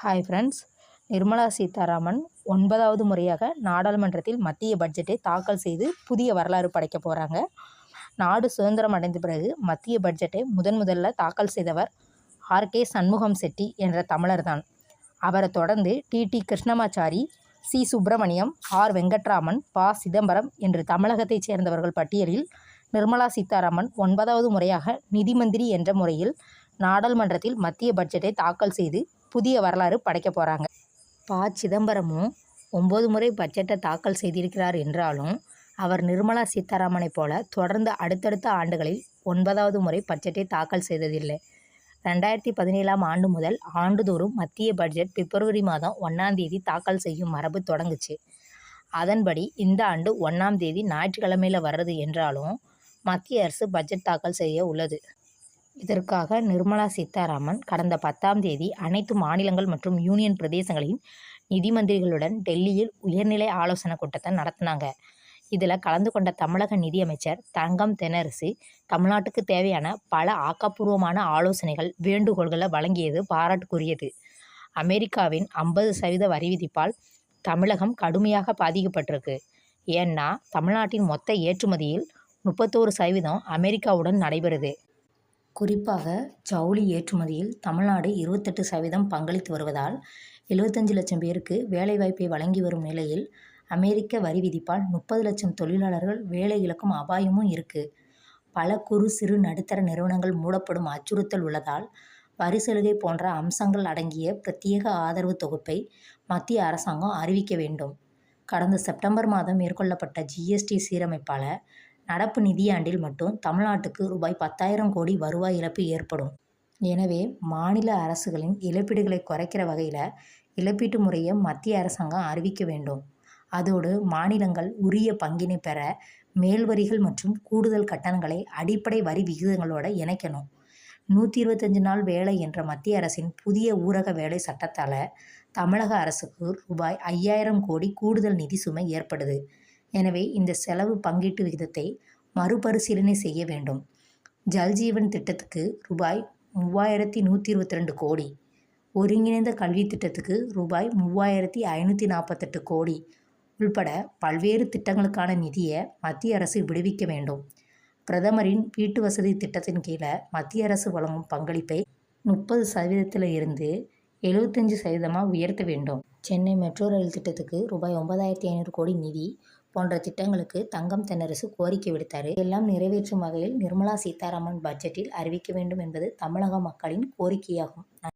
Hi friends. Nirmala Sitharaman 9வது முறையாக நாடாளுமன்றத்தில் மத்திய பட்ஜெட்டை தாக்கல் செய்து புதிய வரலாறு படைக்க போகிறாங்க. நாடு சுதந்திரம் அடைந்த பிறகு மத்திய பட்ஜெட்டை முதல்ல தாக்கல் செய்தவர் ஆர்.கே. சண்முகம் செட்டி என்ற தமிழர் தான். அவரை தொடர்ந்து T. Krishnamachari, C. Subramaniam, R. Venkataraman, P. Chidambaram என்று தமிழகத்தைச் சேர்ந்தவர்கள் பட்டியலில் நிர்மலா சீதாராமன் 9வது முறையாக நிதி மந்திரி என்ற முறையில் நாடாளுமன்றத்தில் மத்திய பட்ஜெட்டை தாக்கல் செய்து புதிய வரலாறு படைக்க போகிறாங்க. ப. சிதம்பரமும் 9 முறை பட்ஜெட்டை தாக்கல் செய்திருக்கிறார் என்றாலும் அவர் நிர்மலா சீதாராமனை போல தொடர்ந்து அடுத்தடுத்த ஆண்டுகளில் 9வது முறை பட்ஜெட்டை தாக்கல் செய்ததில்லை. 2017ஆம் ஆண்டு முதல் ஆண்டுதோறும் மத்திய பட்ஜெட் பிப்ரவரி மாதம் 1ஆம் தேதி தாக்கல் செய்யும் மரபு தொடங்குச்சு. அதன்படி இந்த ஆண்டு 1ஆம் தேதி ஞாயிற்றுக்கிழமையில் வர்றது என்றாலும் மத்திய அரசு பட்ஜெட் தாக்கல் செய்ய உள்ளது. இதற்காக நிர்மலா சீதாராமன் கடந்த 10ஆம் தேதி அனைத்து மாநிலங்கள் மற்றும் யூனியன் பிரதேசங்களின் நிதி மந்திரிகளுடன் டெல்லியில் உயர்நிலை ஆலோசனை கூட்டத்தை நடத்தினாங்க. இதில் கலந்து கொண்ட தமிழக நிதியமைச்சர் தங்கம் தென்னரசு தமிழ்நாட்டுக்கு தேவையான பல ஆக்கப்பூர்வமான ஆலோசனைகள், வேண்டுகோள்களை வழங்கியது பாராட்டுக்குரியது. அமெரிக்காவின் 50% வரி விதிப்பால் தமிழகம் கடுமையாக பாதிக்கப்பட்டிருக்கு. ஏன்னா தமிழ்நாட்டின் மொத்த ஏற்றுமதியில் 31% அமெரிக்காவுடன் நடைபெறுது. குறிப்பாக ஜவுளி ஏற்றுமதியில் தமிழ்நாடு 28% பங்களித்து வருவதால் 75 லட்சம் பேருக்கு வேலைவாய்ப்பை வழங்கி வரும் நிலையில் அமெரிக்க வரி விதிப்பால் 30 லட்சம் தொழிலாளர்கள் வேலை இழக்கும் அபாயமும் இருக்கு. பல குறு சிறு நடுத்தர நிறுவனங்கள் மூடப்படும் அச்சுறுத்தல் உள்ளதால் வரி சலுகை போன்ற அம்சங்கள் அடங்கிய பிரத்யேக ஆதரவு தொகுப்பை மத்திய அரசாங்கம் அறிவிக்க வேண்டும். கடந்த செப்டம்பர் மாதம் மேற்கொள்ளப்பட்ட ஜிஎஸ்டி சீரமைப்பால் நடப்பு நிதியாண்டில் மட்டும் தமிழ்நாட்டுக்கு ரூபாய் 10,000 கோடி வருவாய் இழப்பு ஏற்படும். எனவே மாநில அரசுகளின் இழப்பீடுகளை குறைக்கிற வகையில் இழப்பீட்டு முறையை மத்திய அரசாங்கம் அறிவிக்க வேண்டும். அதோடு மாநிலங்கள் உரிய பங்கினை பெற மேல் வரிகள் மற்றும் கூடுதல் கட்டணங்களை அடிப்படை வரி விகிதங்களோடு இணைக்கணும். 125 நாள் வேலை என்ற மத்திய அரசின் புதிய ஊரக வேலை சட்டத்தால் தமிழக அரசுக்கு ரூபாய் 5,000 கோடி கூடுதல் நிதி சுமை ஏற்படுது. எனவே இந்த செலவு பங்கீட்டு விகிதத்தை மறுபரிசீலனை செய்ய வேண்டும். ஜல்ஜீவன் திட்டத்துக்கு ரூபாய் 3,122 கோடி, ஒருங்கிணைந்த கல்வி திட்டத்துக்கு ரூபாய் 3,548 கோடி உள்பட பல்வேறு திட்டங்களுக்கான நிதியை மத்திய அரசு விடுவிக்க வேண்டும். பிரதமரின் வீட்டு வசதி திட்டத்தின் கீழே மத்திய அரசு வழங்கும் பங்களிப்பை 30% இருந்து 75% உயர்த்த வேண்டும். சென்னை மெட்ரோ ரயில் திட்டத்துக்கு ரூபாய் 9,500 கோடி நிதி போன்ற திட்டங்களுக்கு தங்கம் தென்னரசு கோரிக்கை விடுத்தார். எல்லாம் நிறைவேற்றும் வகையில் நிர்மலா சீதாராமன் பட்ஜெட்டில் அறிவிக்க வேண்டும் என்பது தமிழக மக்களின் கோரிக்கையாகும்.